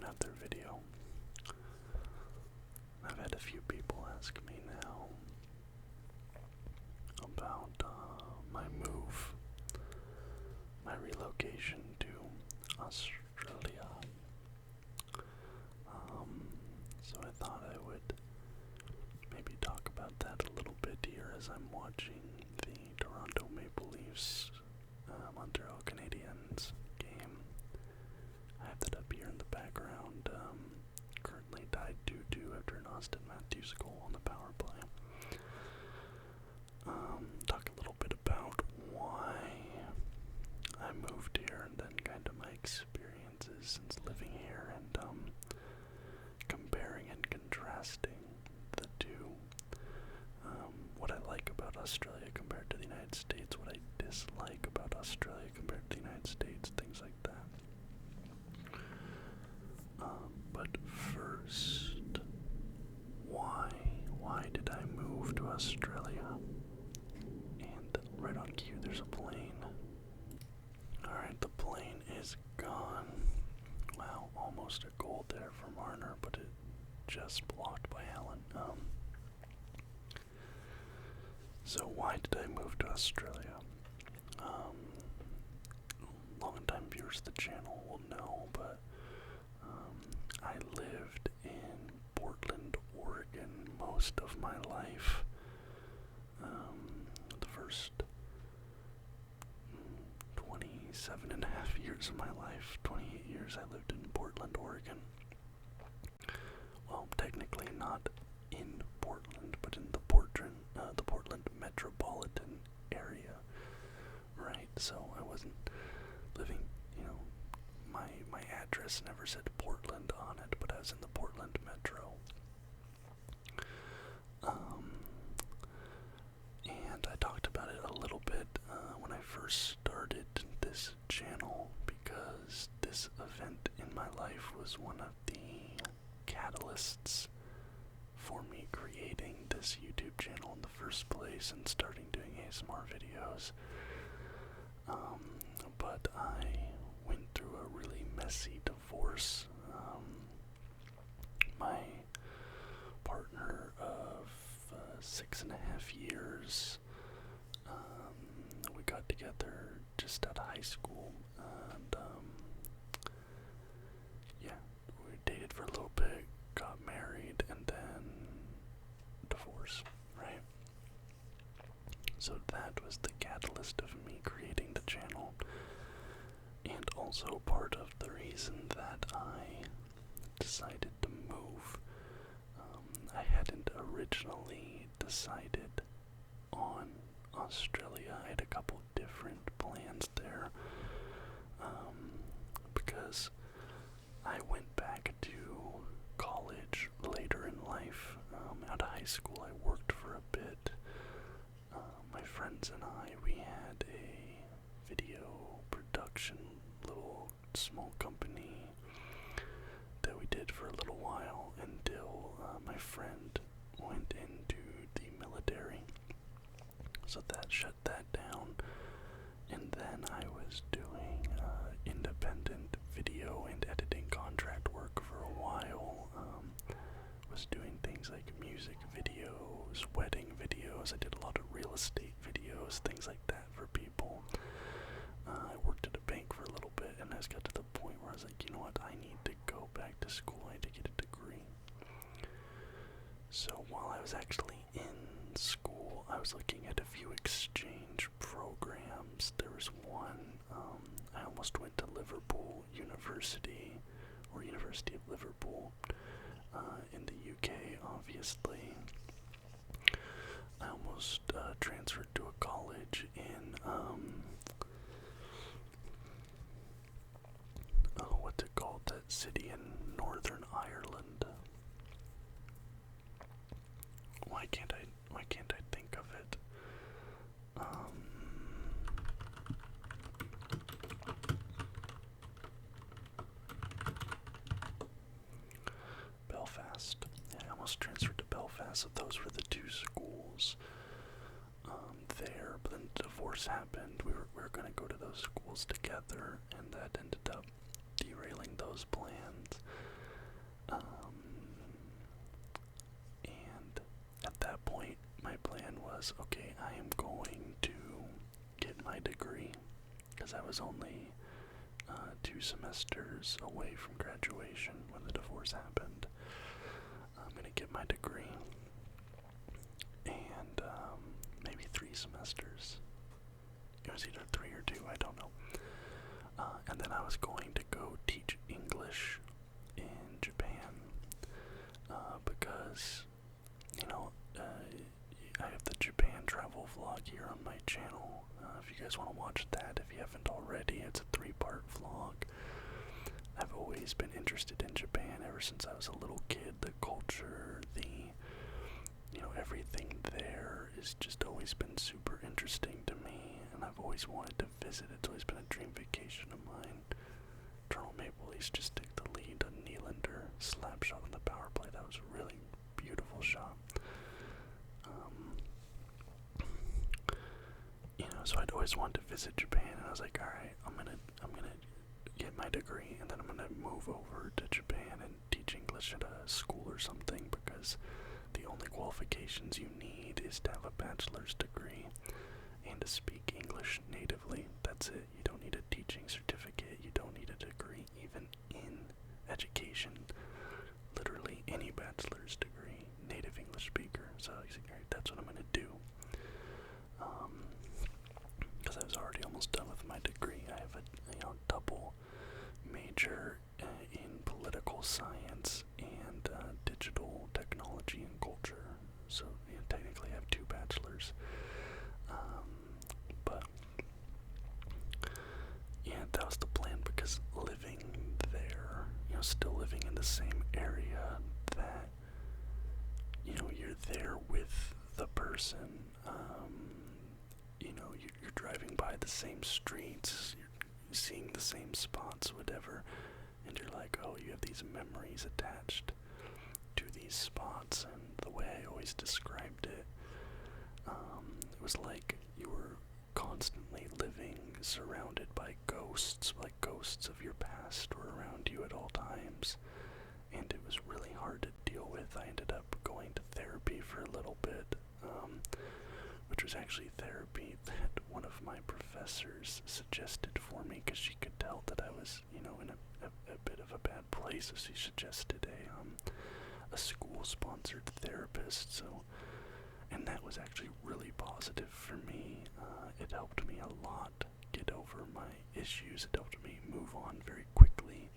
another video. I've had a few people ask me now about my move, my relocation to Australia. So I thought I would maybe talk about that a little bit here as I'm watching the Toronto Maple Leafs Montreal Canadiens game. I have that up here in the background. Currently tied 2-2 after an Austin Matthews goal on the power play. Talk a little bit about why I moved here and then kind of my experiences since living here and comparing and contrasting the two. What I like about Australia compared to the United States, what I dislike about Australia compared to the United States, things like that. But first, why did I move to Australia? And right on cue, there's a plane. Alright, the plane is gone. Wow, almost a goal there for Marner, but it just blocked by Allen. So why did I move to Australia? Long-time viewers of the channel will know, but I lived in Portland, Oregon most of my life. The first 27 and a half years of my life, 28 years I lived in Portland, Oregon. Well, technically not in Portland, but in the Portland metropolitan area, right? So I wasn't living, my address never said Portland on it, but I was in the Portland metro. And I talked about it a little bit when I first started this channel, because this event in my life was one of the catalysts for me creating this YouTube channel in the first place and starting doing ASMR videos. But I went through a really messy divorce. My partner of 6.5 years, we got together just out of high school, and we dated for a little bit, got married, and then divorce, right? So that was the catalyst of me creating the channel, and also part of the reason that I decided to move. I hadn't originally decided on Australia. I had a couple different plans there, because I went back to college later in life. Out of high school, I worked for a bit. My friends and I, we had a video production, little small company that we did for a little while until my friend went into the military. So that shut that down, and then I was doing independent video and editing contract work for a while. Was doing things like music videos, wedding videos. I did a lot of real estate videos, things like that for people. I worked at a bank for a little bit, and I just got to the point where I was like, you know what, I need to go back to school. I need to get a degree. So while I was actually in school, I was looking at a few exchange programs. There was one, I almost went to Liverpool University, or University of Liverpool, in the UK, obviously. I almost transferred to a college in, what's it called, that city in Northern Ireland. Why can't I think of it? Belfast. Yeah, I almost transferred to Belfast, so those were the two schools there, but then the divorce happened. We were going to go to those schools together, and that ended up derailing those plans. because I was only 2 semesters away from graduation when the divorce happened. I'm going to get my degree, and maybe 3 semesters. It was either 3 or 2, I don't know. And then I was going to go teach English in Japan, because, I have the Japan travel vlog here on my channel. If you guys want to watch that, if you haven't already, it's a 3-part vlog. I've always been interested in Japan ever since I was a little kid. The culture, everything there has just always been super interesting to me, and I've always wanted to visit. It's always been a dream vacation of mine. Toronto Maple Leafs just took the lead. A Nylander slap shot on the power play. That was a really beautiful shot. So I'd always wanted to visit Japan, and I was like, alright, I'm gonna get my degree, and then I'm gonna move over to Japan and teach English at a school or something, because the only qualifications you need is to have a bachelor's degree and to speak English natively. That's it. You don't need a teaching certificate. You don't need a degree even in education. Literally any bachelor's degree, native English speaker. So I was like, alright, that's what I'm gonna do. Because I was already almost done with my degree. I have a double major in political science and digital technology and culture. So technically I have 2 bachelors. But yeah, that was the plan, because living there, still living in the same area, that you're there with the person. You're driving by the same streets, you're seeing the same spots, whatever, and you're like, oh, you have these memories attached to these spots. And the way I always described it, it was like you were constantly living surrounded by ghosts, like ghosts of your past were around you at all times, and it was really hard to deal with. I ended up going to therapy for a little bit, which was actually therapy that one of my professors suggested for me, because she could tell that I was, in a bit of a bad place. So she suggested a school-sponsored therapist. And that was actually really positive for me. It helped me a lot get over my issues. It helped me move on very quickly.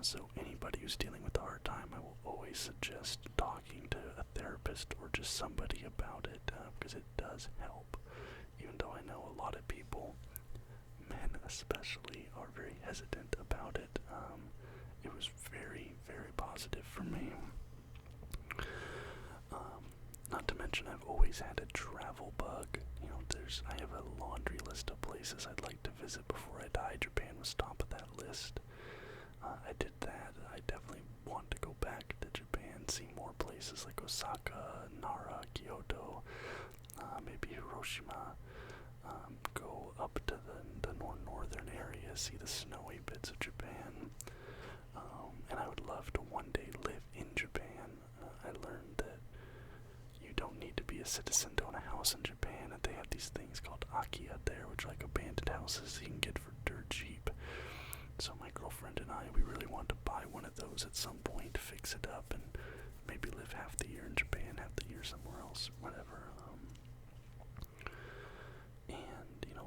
So anybody who's dealing with a hard time, I will always suggest talking to a therapist or just somebody about it, because it does help. Even though I know a lot of people, men especially, are very hesitant about it, it was very, very positive for me. Not to mention, I've always had a travel bug. I have a laundry list of places I'd like to visit before I die. Japan was top of that list. I did that. I definitely want to go back to Japan, see more places like Osaka, Nara, Kyoto, maybe Hiroshima, go up to the northern area, see the snowy bits of Japan, and I would love to one day live in Japan. I learned that you don't need to be a citizen to own a house in Japan, and they have these things called Akiya there, which are like abandoned houses you can get for dirt cheap. So my girlfriend and I, we really want to buy one of those at some point, fix it up, and maybe live half the year in Japan, half the year somewhere else, whatever. And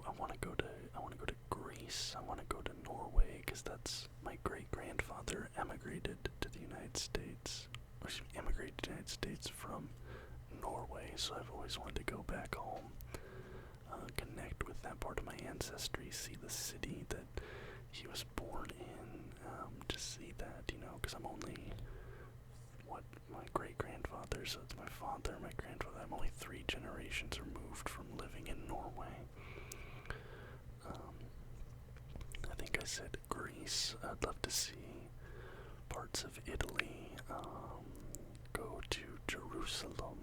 I want to go to Greece. I want to go to Norway, because that's my great-grandfather emigrated to the United States. Or excuse me, emigrated to the United States from Norway. So I've always wanted to go back home, connect with that part of my ancestry, see the city that he was born in, just see that, because I'm only, my great-grandfather, so it's my father, my grandfather, I'm only 3 generations removed from living in Norway. I think I said Greece. I'd love to see parts of Italy, go to Jerusalem,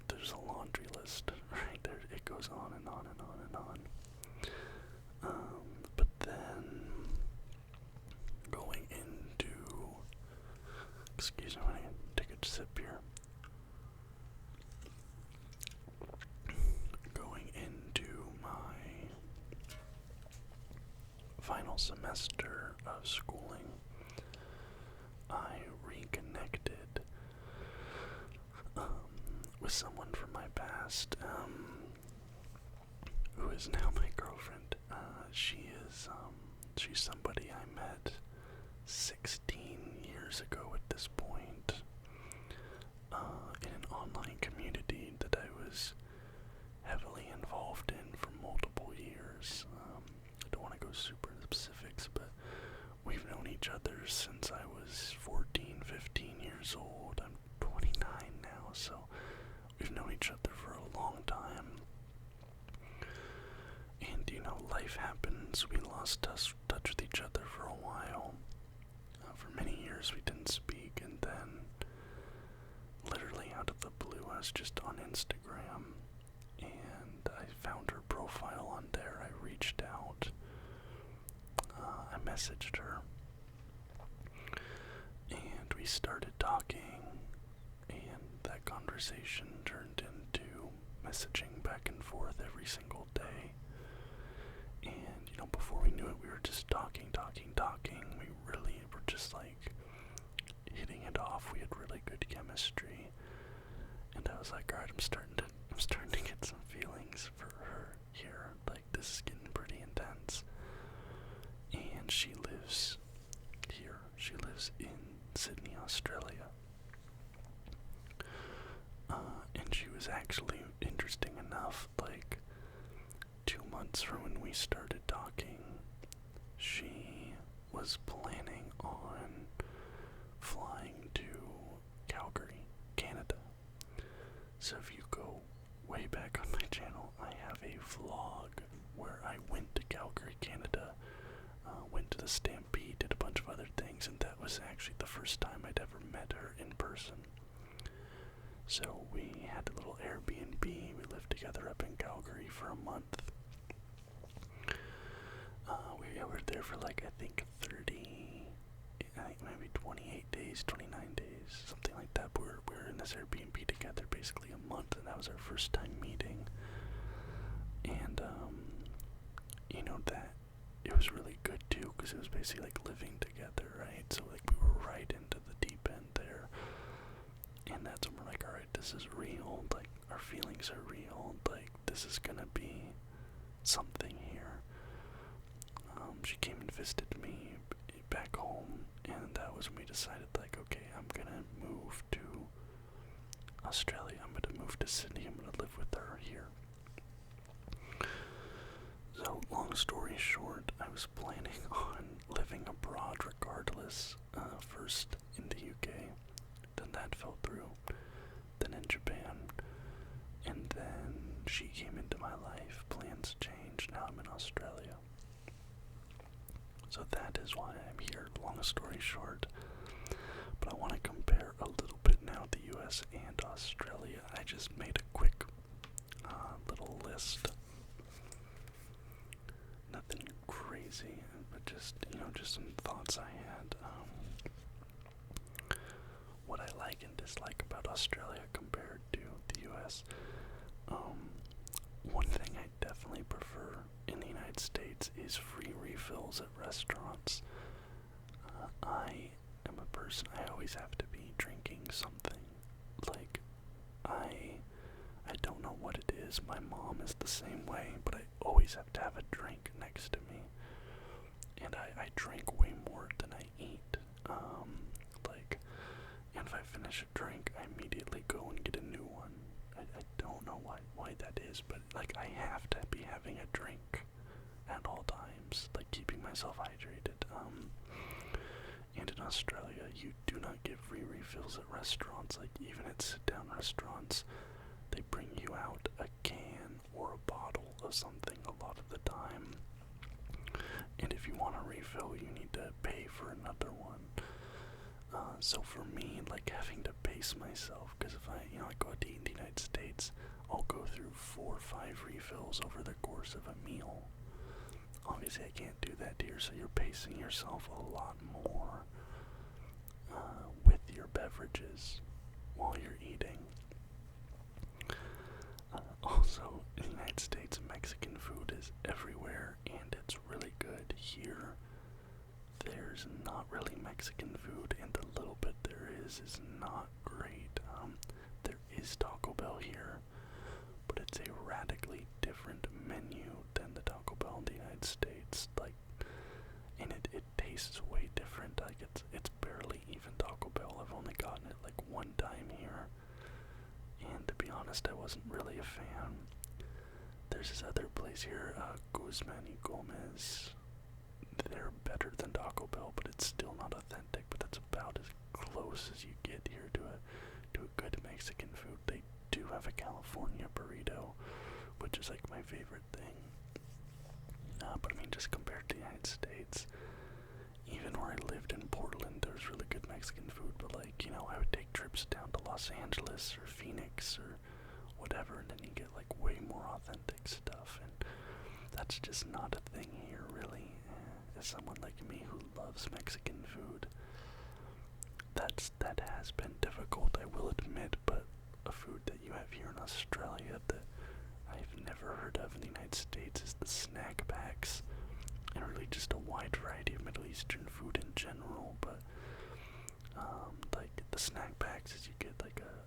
there's a laundry list right there. It goes on and on and on and on. But then going into, excuse me, I'm gonna take a sip here. final semester of schooling, I reconnected with someone from my past, who is now my girlfriend. She's somebody I met 16 years ago at this point, in an online community that I was heavily involved in for multiple years. I don't want to go super into specifics, but we've known each other since I was 14, 15 years old. I'm 29 now, so we've known each other for a long time. And, life happens. We lost touch with each other for a while. For many years we didn't speak, and then, literally out of the blue, I was just on Instagram, and I found her profile on there. I reached out. I messaged her, and we started talking, and that conversation turned into messaging back and forth every single day. And, before we knew it, we were just talking. We really were just, hitting it off. We had really good chemistry. And I was like, alright, I'm starting to get some feelings for her here. This is getting pretty intense. And she lives here. She lives in Sydney, Australia. And she was actually interesting enough, 2 months from when we started talking, she was planning on flying to Calgary, Canada. So if you go way back on my channel, I have a vlog where I went to Calgary, Canada, went to the Stampede, did a bunch of other things, and that was actually the first time I'd ever met her in person. So we had a little Airbnb, we lived together up in Calgary for a month. We were there for I think maybe 28 days, 29 days, something like that. We were in this Airbnb together basically a month, and that was our first time meeting. And, that, it was really good too, because it was basically living together, right? So we were right into the deep end there. And that's when we're alright, this is real, our feelings are real, this is gonna be something here. She came and visited me back home, and that was when we decided, okay, I'm gonna move to Australia, I'm gonna move to Sydney, I'm gonna live with her here. So, long story short, I was planning on living abroad regardless, first in the UK, then that fell through, then in Japan, and then she came into my life, plans changed, now I'm in Australia. So that is why I'm here, long story short. But I want to compare a little bit now the US and Australia. I just made a quick little list. Nothing crazy, but just some thoughts I had. What I like and dislike about Australia compared to the US. One thing I definitely prefer in the United States is free refills at restaurants. I am a person, I always have to be drinking something. I don't know what it is. My mom is the same way, but I always have to have a drink next to me. And I drink way more than I eat. And if I finish a drink, I immediately go and get a new one. I don't know why that is, but I have to be having a drink at all times, keeping myself hydrated. And in Australia, you do not get free refills at restaurants. Even at sit-down restaurants, they bring you out a can or a bottle of something a lot of the time. And if you want a refill, you need to pay for another one. So for me, having to pace myself, because if I go out to eat in the United States, I'll go through 4 or 5 refills over the course of a meal. Obviously, I can't do that here, so you're pacing yourself a lot more with your beverages while you're eating. Also, in the United States, Mexican food is everywhere, and it's really good. Here, Mexican food, and the little bit there is not great. There is Taco Bell here, but it's a radically different menu than the Taco Bell in the United States. And it tastes way different. It's barely even Taco Bell. I've only gotten it one time here, and to be honest, I wasn't really a fan. There's this other place here, Guzman y Gomez. They're better than Taco Bell, but it's still not authentic. But that's about as close as you get here to a good Mexican food. They do have a California burrito, which is my favorite thing. But I mean, just compared to the United States, even where I lived in Portland, there was really good Mexican food. But I would take trips down to Los Angeles or Phoenix or whatever, and then you get way more authentic stuff, and that's just not a thing here, really. As someone like me who loves Mexican food, that has been difficult, I will admit. But a food that you have here in Australia that I've never heard of in the United States is the snack packs, and really just a wide variety of Middle Eastern food in general. But the snack packs is you get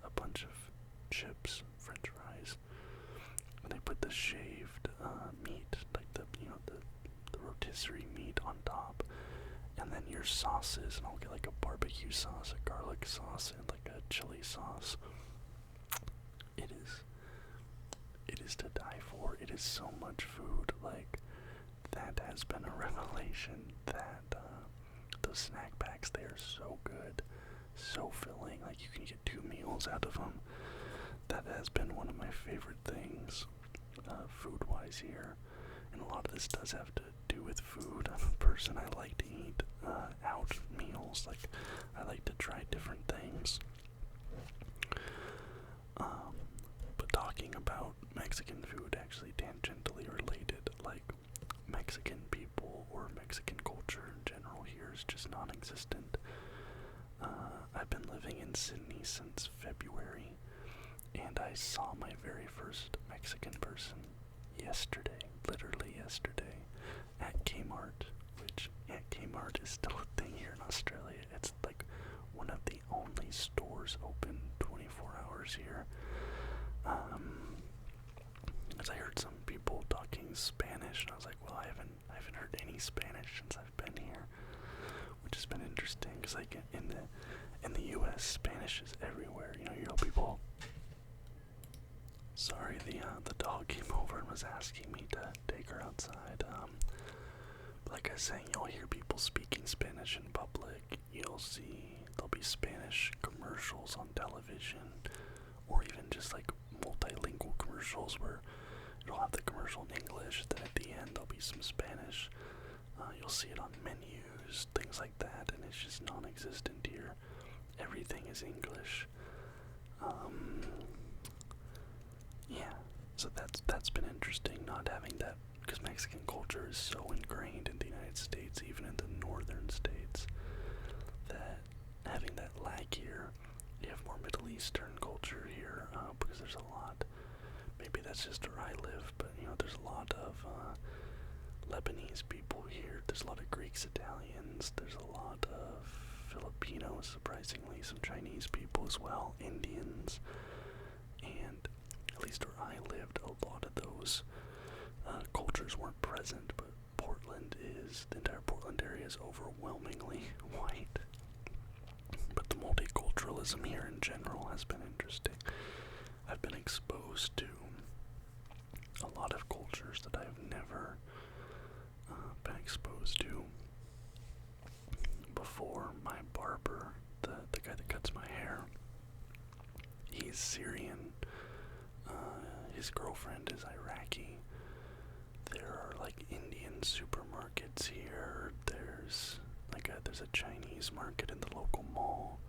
a bunch of chips, French fries, and they put the shaved meat, the rotisserie meat on top, and then your sauces, and I'll get a barbecue sauce, a garlic sauce, and a chili sauce. It is to die for. It is so much food. That has been a revelation. That those snack packs, they are so good, so filling. You can get 2 meals out of them. That has been one of my favorite things, food-wise here. And a lot of this does have to do with food. I'm a person, I like to eat out meals. I like to try different things. But talking about Mexican food, actually tangentially related, Mexican people or Mexican culture in general here is just non-existent. I've been living in Sydney since February, and I saw my very first Mexican person yesterday, literally yesterday, at Kmart, which, Kmart is still a thing here in Australia. It's one of the only stores open 24 hours here. As I heard some people talking Spanish, and I was like, well, I haven't heard any Spanish since I've been here, which has been interesting, because in the U.S., Spanish is everywhere. You know people. Sorry, the dog came over and was asking me to take her outside. Like I was saying, you'll hear people speaking Spanish in public. There'll be Spanish commercials on television, or even just multilingual commercials where it'll have the commercial in English, then at the end there'll be some Spanish. You'll see it on menus, things like that, and it's just non-existent here. Everything is English. Yeah, so that's been interesting, not having that, because Mexican culture is so ingrained in the United States, even in the northern states, that having that lag here, you have more Middle Eastern culture here, because there's a lot, maybe that's just where I live, but there's a lot of Lebanese people here, there's a lot of Greeks, Italians, there's a lot of Filipinos, surprisingly, some Chinese people as well, Indians, and at least where I lived, a lot of those cultures weren't present, but the entire Portland area is overwhelmingly white. But the multiculturalism here in general has been interesting. I've been exposed to a lot of cultures that I've never been exposed to before. My barber, the guy that cuts my hair, he's Syrian. His girlfriend is Iraqi. There are Indian supermarkets here. There's a Chinese market in the local mall.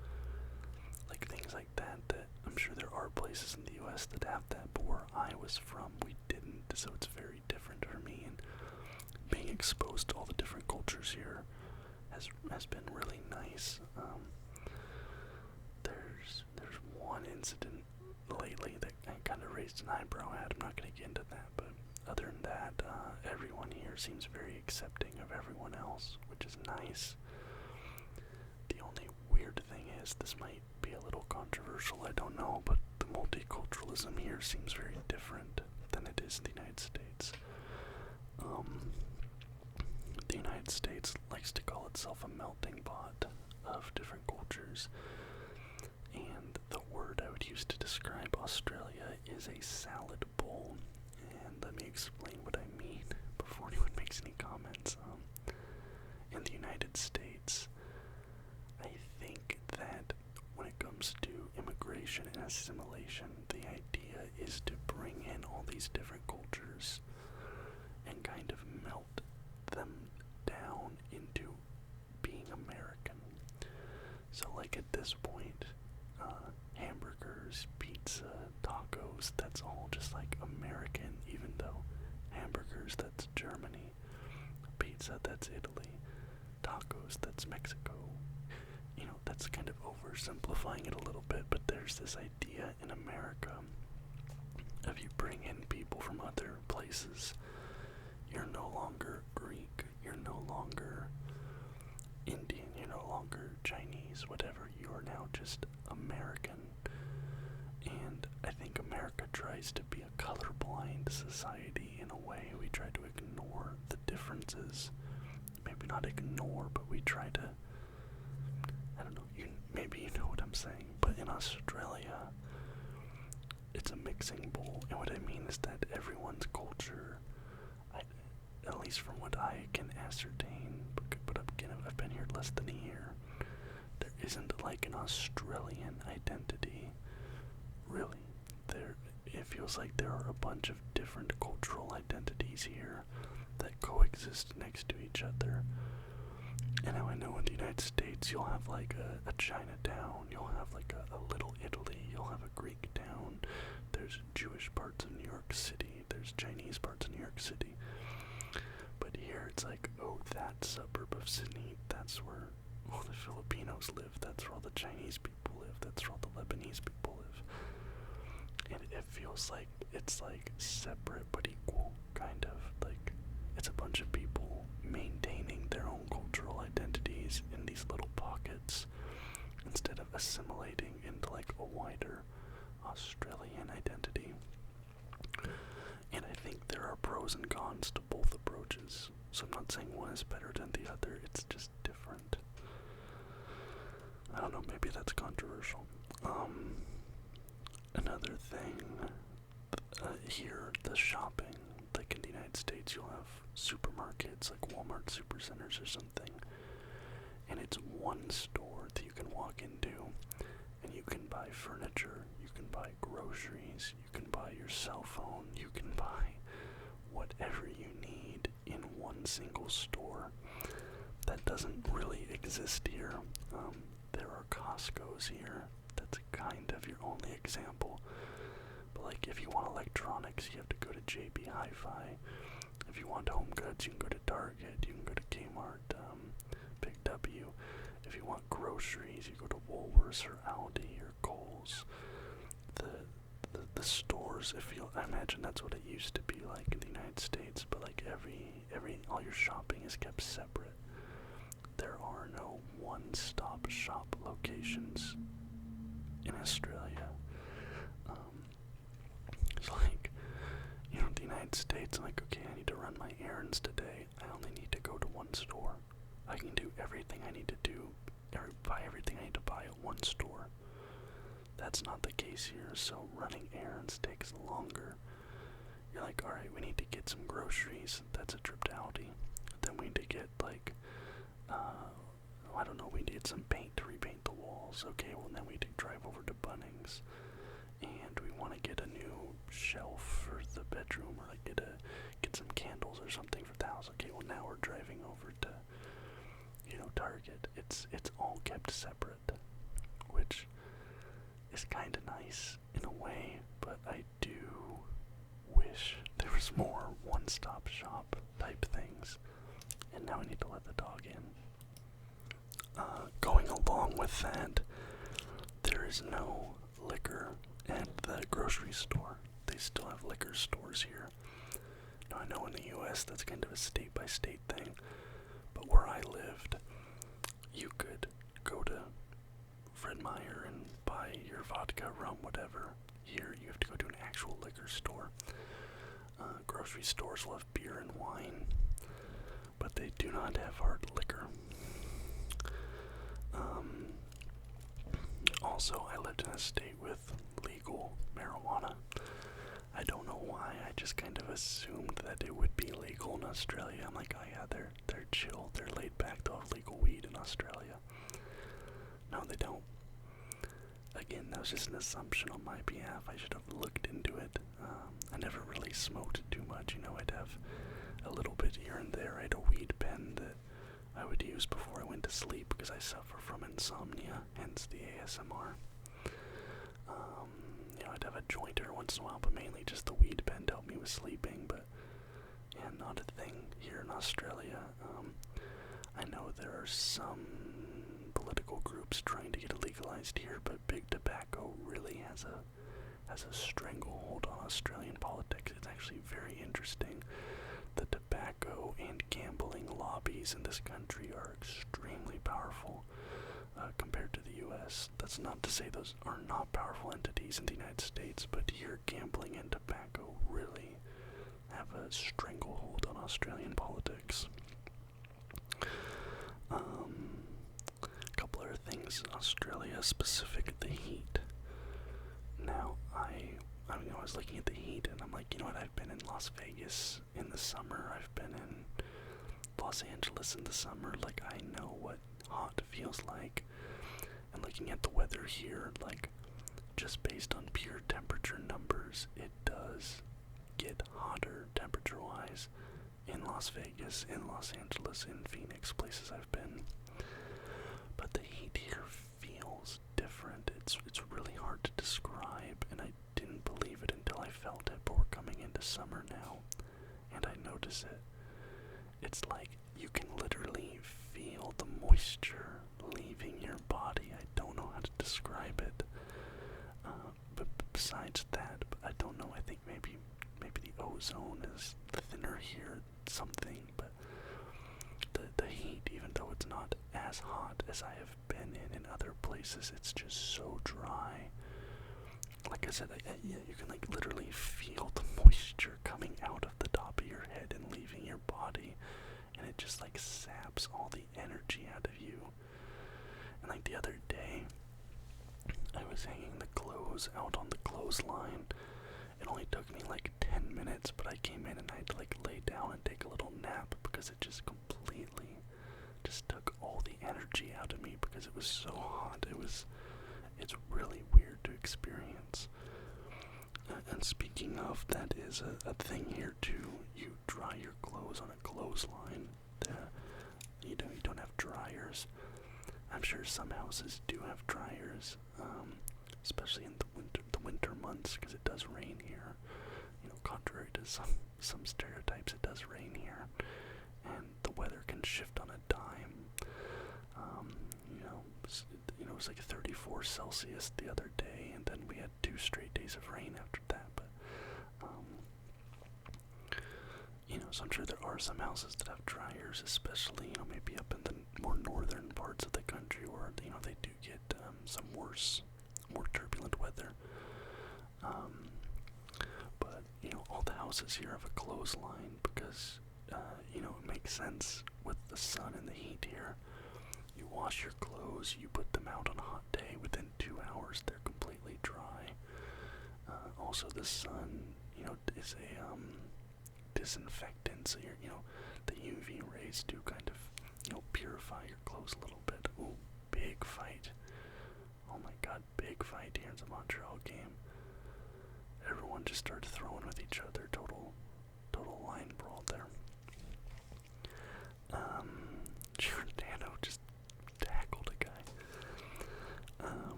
Things like that I'm sure there are places in the US that have that, but where I was from, we didn't, so it's very different for me, and being exposed to all the different cultures here has been really nice. There's one incident lately that I kind of raised an eyebrow at. I'm not going to get into that, but other than that, everyone here seems very accepting of everyone else, which is nice. guess this might be a little controversial, I don't know, but the multiculturalism here seems very different than it is in the United States. The United States likes to call itself a melting pot of different cultures, and the word I would use to describe Australia is a salad bowl. And let me explain what I mean before anyone makes any comments. In the United States, I think that when it comes to immigration and assimilation, the idea is to bring in all these different cultures and kind of melt them down into being American. So like at this point, hamburgers, pizza, tacos, that's all just like American, even though hamburgers, that's Germany, pizza, that's Italy, tacos, that's Mexico. You know, that's kind of oversimplifying it a little bit, but there's this idea in America of you bring in people from other places, you're no longer Greek, you're no longer Indian, you're no longer Chinese, whatever, you are now just American. And I think America tries to be a colorblind society in a way. We try to ignore the differences. Maybe not ignore, but we try to, I don't know, maybe you know what I'm saying, but in Australia, it's a mixing bowl, and what I mean is that everyone's culture, at least from what I can ascertain, but again, I've been here less than a year, there isn't like an Australian identity, really. It feels like there are a bunch of different cultural identities here that coexist next to each other. And now I know in the United States you'll have like a Chinatown, you'll have like a little Italy, you'll have a Greek town, there's Jewish parts of New York City, there's Chinese parts of New York City. But here it's like, oh, that suburb of Sydney, that's where all the Filipinos live, that's where all the Chinese people live, that's where all the Lebanese people live. And it feels like it's like separate but equal, kind of. Like it's a bunch of people maintaining their own cultural identities in these little pockets instead of assimilating into like a wider Australian identity. And I think there are pros and cons to both approaches. So I'm not saying one is better than the other, it's just different. I don't know, maybe that's controversial. Another thing, here, the shopping, like in the United States, you'll have supermarkets, like Walmart Supercenters or something, and it's one store that you can walk into, and you can buy furniture, you can buy groceries, you can buy your cell phone, you can buy whatever you need in one single store. That doesn't really exist here. There are Costco's here. That's kind of your only example. But like if you want electronics, you have to go to JB Hi-Fi. If you want home goods, you can go to Target, you can go to Kmart, Big W. If you want groceries, you go to Woolworths or Aldi or Kohl's. The stores, I imagine that's what it used to be like in the United States, but like all your shopping is kept separate. There are no one-stop shop locations in Australia. So like, you know, in the United States, I'm like, okay, I need to run my errands today. I only need to go to one store. I can do everything I need to do, buy everything I need to buy at one store. That's not the case here, so running errands takes longer. You're like, alright, we need to get some groceries. That's a trip to Aldi. Then we need to get like, I don't know, we need to get some paint to repaint the walls. Okay, well then we need to drive over to Bunnings. And we want to get a new shelf for the bedroom, or like get some candles or something for the house. Okay, well now we're driving over to, Target. It's all kept separate, which is kind of nice in a way, but I do wish there was more one-stop shop type things. And now I need to let the dog in. Going along with that, there is no liquor at the grocery store. They still have liquor stores here. Now I know in the US that's kind of a state-by-state thing, but where I lived, you could go to Fred Meyer and buy your vodka, rum, whatever. Here, you have to go to an actual liquor store. Grocery stores will have beer and wine, but they do not have hard liquor. Also, I lived in a state with legal marijuana. I don't know why, I just kind of assumed that it would be legal in Australia. I'm like, oh yeah, they're chill, they're laid back, they'll have legal weed in Australia. No, they don't. Again, that was just an assumption on my behalf. I should have looked into it. I never really smoked too much, I'd have a little bit here and there. I had a weed pen that I would use before I went to sleep because I suffer from insomnia, hence the ASMR. I'd have a joint every once in a while, but mainly just the weed pen to help me with sleeping, but yeah, not a thing here in Australia. I know there are some political groups trying to get it legalized here, but big tobacco really has a stranglehold on Australian politics. It's actually very interesting. The tobacco and gambling lobbies in this country are extremely powerful compared to the U.S. That's not to say those are not powerful entities in the United States, but here gambling and tobacco really have a stranglehold on Australian politics. A couple other things. Australia specific, the heat. Now, I was looking at the heat and I'm like, I've been in Las Vegas in the summer, I've been in Los Angeles in the summer, like, I know what hot feels like. And looking at the weather here, like, just based on pure temperature numbers, it does get hotter temperature-wise in Las Vegas, in Los Angeles, in Phoenix, places I've been. But the heat here feels different. It's really hard to describe, and I didn't believe it until I felt it, but we're coming into summer now, and I notice it. It's like you can literally feel the moisture leaving your body. I don't know how to describe it. But besides that, I don't know. I think maybe the ozone is thinner here, something. But the heat, even though it's not as hot as I have been in other places, it's just so dry. Like I said, you can like literally feel the moisture coming out of the top of your head and leaving your body, and it just like saps all the energy out of you. And like the other day, I was hanging the clothes out on the clothesline. It only took me like 10 minutes, but I came in and I had to like lay down and take a little nap because it just completely just took all the energy out of me because it was so hot. It's really weird to experience. And speaking of, that is a thing here too. You dry your clothes on a clothesline. You don't have dryers. I'm sure some houses do have dryers, especially in the winter months, because it does rain here. Contrary to some stereotypes, it does rain here, and the weather can shift on a dime. It was like 34 Celsius the other day, and then we had 2 straight days of rain after that. But so I'm sure there are some houses that have dryers, especially maybe up in the more northern parts of the country where they do get some more turbulent weather. But all the houses here have a clothesline because it makes sense with the sun and the heat here. You wash your clothes, you put them out on a hot day, within 2 hours they're completely dry. Also the sun, is a disinfectant, so the UV rays do kind of, purify your clothes a little bit. Ooh, big fight. Oh my god, big fight here in the Montreal game. Everyone just started throwing with each other, total line brawl there. Giordano just tackled a guy.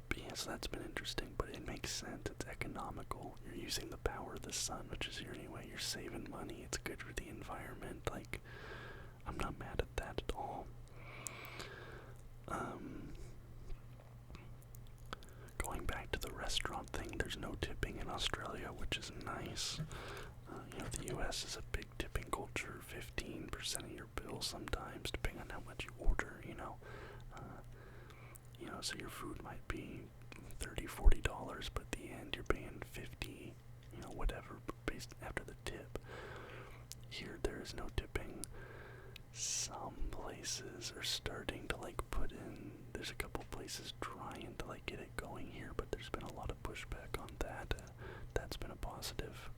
But yeah, so that's been interesting, but it makes sense. It's economical. You're using the power of the sun, which is here anyway. You're saving money. It's good for the environment. Like, I'm not mad at that at all. Going back to the restaurant thing, there's no tipping in Australia, which is nice. The US is a big tipping culture, 15% of your bill sometimes, depending on how much you order, So your food might be $30, $40, but at the end you're paying 50, whatever, based after the tip. Here there is no tipping. Some places are starting to put in, there's a couple places trying to get it going here, but there's been a lot of pushback on that. That's been a positive,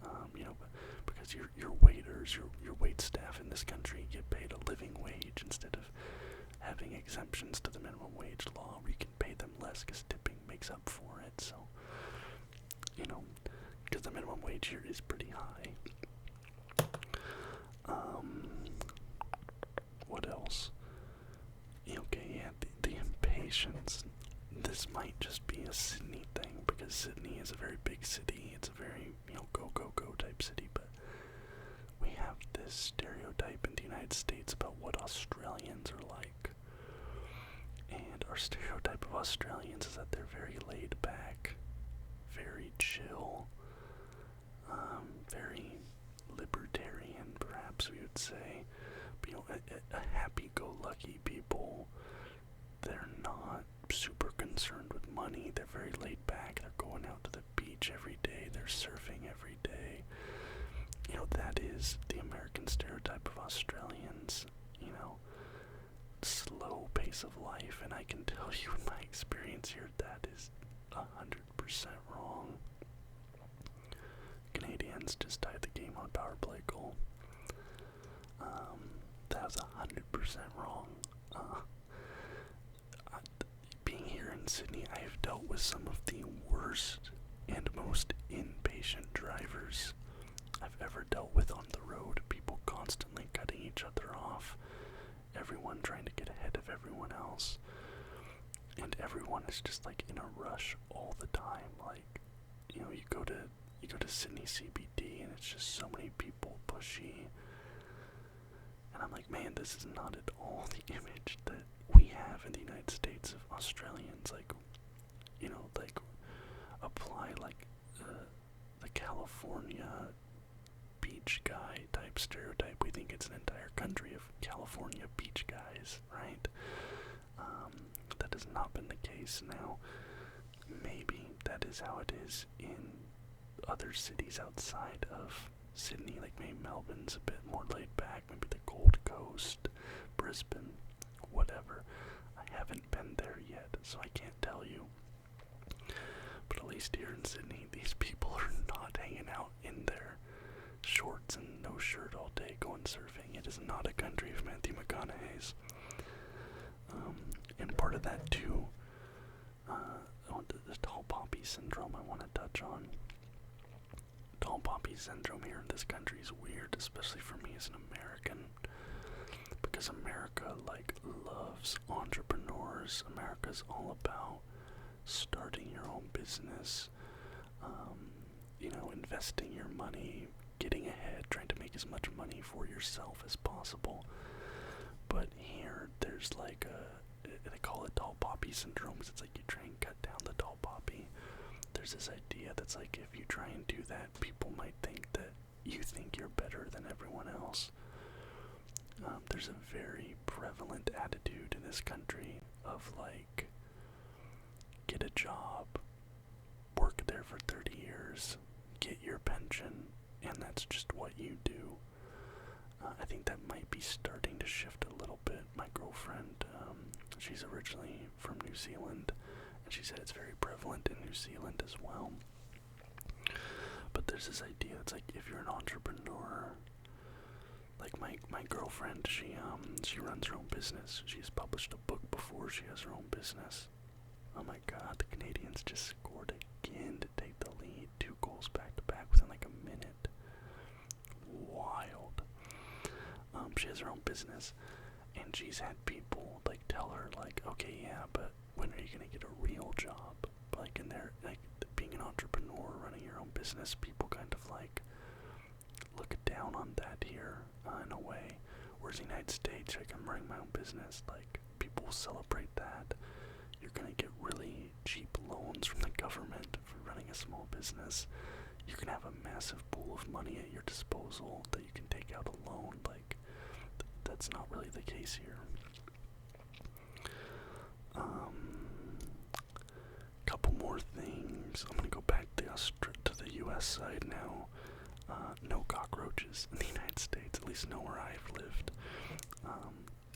because your waiters, your wait staff in this country get paid a living wage instead of having exemptions to the minimum wage law where you can pay them less because tipping makes up for it. So, because the minimum wage here is pretty high. What else? Okay, yeah, the impatience. This might just be a Sydney thing because Sydney is a very big city. It's a very, go, go, go type city, but we have this stereotype in the United States about what Australians are like. And our stereotype of Australians is that they're very laid back, very chill, very libertarian, perhaps we would say. But, a happy-go-lucky people. They're not super concerned with money. They're very laid back. They're going out to the beach every day. They're surfing every day. That is the American stereotype of Australians. Slow pace of life. And I can tell you in my experience here, that is 100% wrong. Canadians just tied the game on a power play goal. That was 100% wrong. Being here in Sydney, I have dealt with some of the worst and most impatient drivers I've ever dealt with on the road. People constantly cutting each other off. Everyone trying to get ahead of everyone else. And everyone is just in a rush all the time. You go to Sydney CBD and it's just so many people pushy. And I'm like, man, this is not at all the image that we have in the United States of Australians. Apply the California beach guy type stereotype. We think it's an entire country of California beach guys, right? That has not been the case now. Maybe that is how it is in other cities outside of Sydney, maybe Melbourne's a bit more laid back, maybe the Gold Coast, Brisbane, whatever. I haven't been there yet, so I can't tell you. But at least here in Sydney, these people are not hanging out in their shorts and no shirt all day going surfing. It is not a country of Matthew McConaughey's. And part of that too, the tall poppy syndrome I want to touch on. Tall poppy syndrome here in this country is weird, especially for me as an American, because America loves entrepreneurs. America's all about starting your own business, investing your money, getting ahead, trying to make as much money for yourself as possible. But here there's they call it tall poppy syndrome. It's you try and cut down the tall poppy. There's this idea that's if you try and do that, people might think that you think you're better than everyone else. There's a very prevalent attitude in this country of get a job, work there for 30 years, get your pension, and that's just what you do. I think that might be starting to shift a little bit. My girlfriend, she's originally from New Zealand, and she said it's very prevalent in New Zealand as well. But there's this idea, it's if you're an entrepreneur, my girlfriend, she runs her own business. She's published a book before she has her own business. Oh my god, the Canadians just scored again to take the lead. 2 goals back to back within a minute. Wild. She has her own business, and she's had people tell her okay, yeah, but when are you gonna get a real job? But in there, being an entrepreneur, running your own business, people kind of look down on that here in a way. Whereas in the United States, I'm running my own business, people celebrate that. You're gonna get really cheap loans from the government for running a small business. You can have a massive pool of money at your disposal that you can take out a loan. That's not really the case here. more things. I'm gonna go back to the U.S. side now. No cockroaches in the United States, at least nowhere I've lived.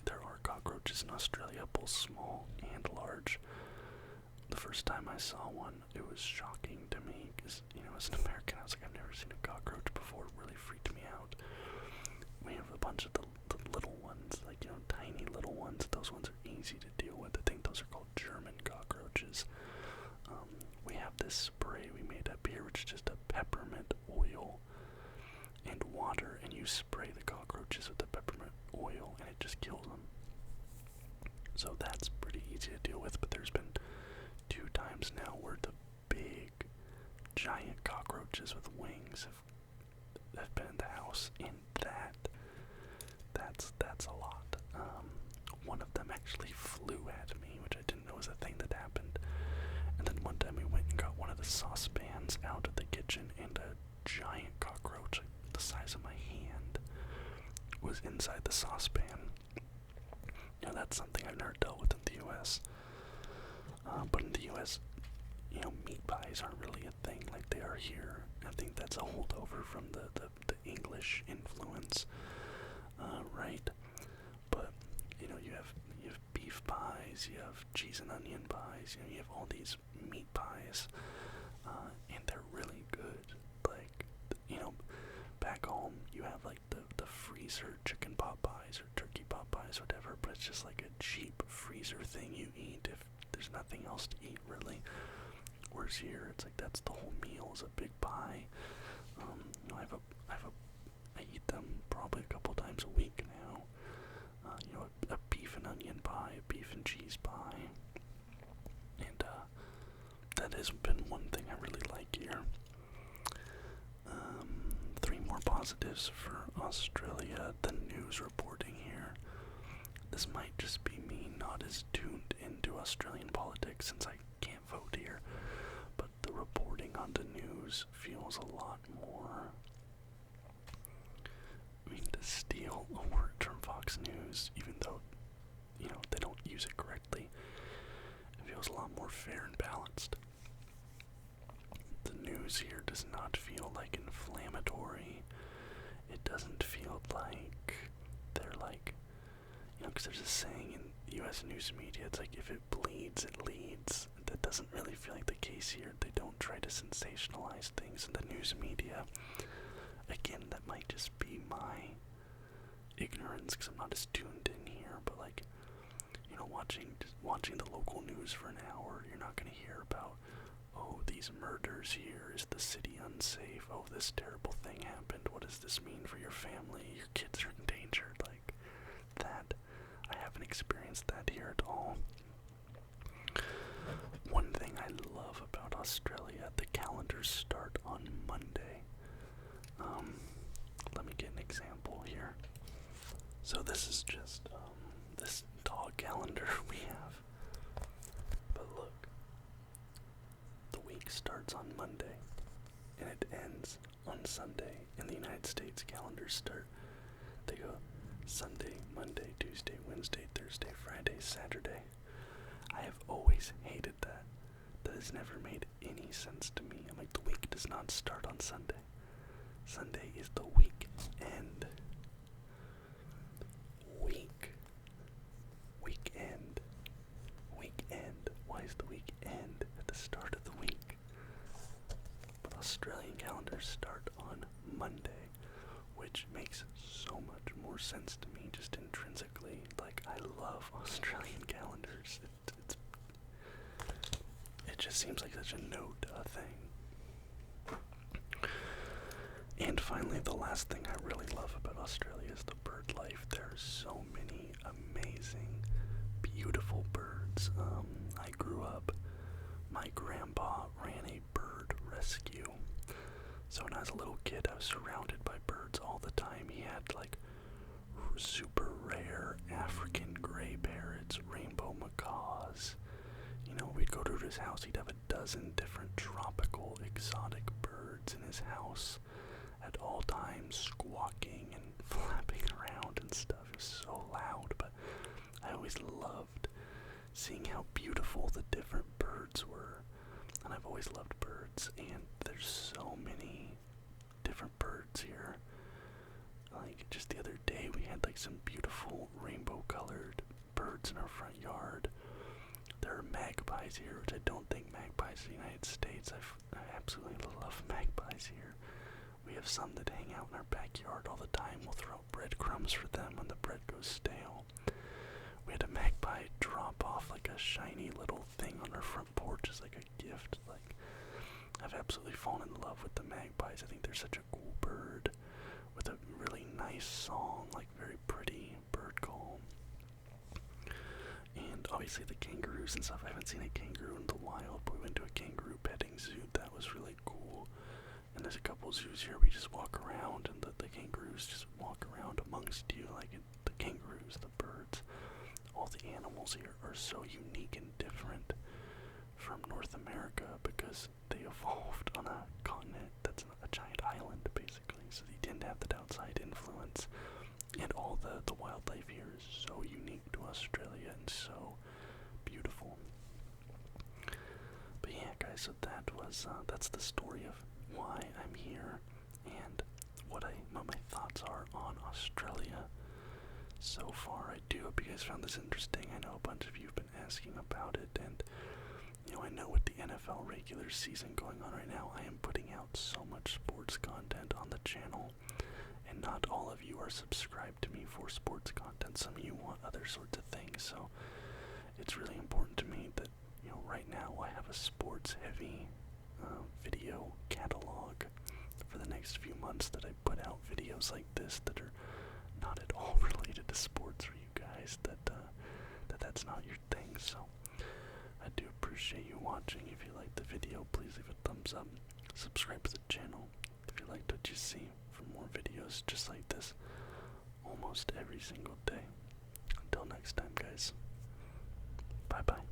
There are cockroaches in Australia, both small and large. The first time I saw one, it was shocking to me, because, as an American, I was like, I've never seen a cockroach before. It really freaked me out. We have a bunch of the little ones, like, tiny little ones. Those ones are easy to deal with. I think those are called German cockroaches. We have this spray we made up here, which is just a peppermint oil and water, and you spray the cockroaches with the peppermint oil, and it just kills them. So that's pretty easy to deal with, but there's been 2 times now where the big, giant cockroaches with wings have been in the house, and that's a lot. One of them actually flew at me, which I didn't know was a thing that happened. And then one time we went and got one of the saucepans out of the kitchen, and a giant cockroach, like the size of my hand, was inside the saucepan. That's something I've never dealt with in the U.S. But in the U.S., meat pies aren't really a thing like they are here. I think that's a holdover from the English influence, right? But, you have beef pies, you have cheese and onion pies, you have all these meat pies, and they're really good. Like, back home, you have, like, the freezer chicken pot pies or turkey pot pies, whatever, but it's just like a cheap freezer thing you eat if there's nothing else to eat, really. Whereas here, it's like that's the whole meal is a big pie. I eat them probably a couple times a week now. A beef and onion pie, a beef and cheese pie, and that has been one thing I really like here. 3 more positives for Australia. The news reporting here. This might just be me not as tuned into Australian politics since I can't vote here, but the reporting on the news feels a lot more, to steal a word from Fox News, even though, they don't use it correctly, it feels a lot more fair and balanced. The news here does not feel like inflammatory. It doesn't feel like they're like, because there's a saying in U.S. news media, it's like, if it bleeds, it leads. That doesn't really feel like the case here. They don't try to sensationalize things in the news media. Again, that might just be my ignorance, because I'm not as tuned in here, but like, watching the local news for an hour, you're not going to hear about, oh, these murders here, is the city unsafe, oh, this terrible thing happened, what does this mean for your family, your kids are in danger, like, that, I haven't experienced that here at all. One thing I love about Australia, the calendars start on Monday. Let me get an example here. So this is just, this dog calendar we have. But look, the week starts on Monday, and it ends on Sunday. In the United States, calendars they go Sunday, Monday, Tuesday, Wednesday, Thursday, Friday, Saturday. I have always hated that. That has never made any sense to me. I'm like, the week does not start on Sunday. Sunday is the weekend. Weekend. Why is the weekend at the start of the week? But Australian calendars start on Monday, which makes so much more sense to me just intrinsically. Like, I love Australian calendars. It just seems like such a no-duh thing. And finally, the last thing I really love about Australia is the bird life. There are so many amazing, beautiful birds. I grew up, my grandpa ran a bird rescue. So when I was a little kid, I was surrounded by birds all the time. He had like super rare African gray parrots, rainbow macaws. We'd go to his house, he'd have a dozen different tropical exotic birds in his house at all times, squawking and flapping around and stuff. It was so loud, but I always loved seeing how beautiful the different birds were. and I've always loved birds, and there's so many different birds here. Like, just the other day, we had like some beautiful rainbow-colored birds in our front yard. There are magpies here, which I don't think magpies in the United States. I absolutely love magpies here. We have some that hang out in our backyard all the time. We'll throw breadcrumbs for them when the bread goes stale. We had a magpie drop off like a shiny little thing on our front porch as like a gift. Like, I've absolutely fallen in love with the magpies. I think they're such a cool bird with a really nice song, like very pretty bird call. And obviously the kangaroos and stuff. I haven't seen a kangaroo in the wild, but we went to a kangaroo petting zoo. That was really cool. And there's a couple zoos here we just walk around, and the kangaroos just walk around amongst you, like the kangaroos, the birds. All the animals here are so unique and different from North America because they evolved on a continent that's a giant island, basically. So they didn't have that outside influence. And all the wildlife here is so unique to Australia and so beautiful. But yeah, guys, so that's the story of why I'm here and what my thoughts are on Australia so far. I do hope you guys found this interesting. I know a bunch of you have been asking about it, and I know with the NFL regular season going on right now, I am putting out so much sports content on the channel, and not all of you are subscribed to me for sports content. Some of you want other sorts of things, so it's really important to me that, right now I have a sports-heavy video catalog for the next few months, that I put out videos like this that are not at all related to sports for you guys, that's not your thing. So I do appreciate you watching. If you liked the video, please leave a thumbs up, subscribe to the channel if you liked what you see for more videos just like this almost every single day. Until next time, guys, bye bye.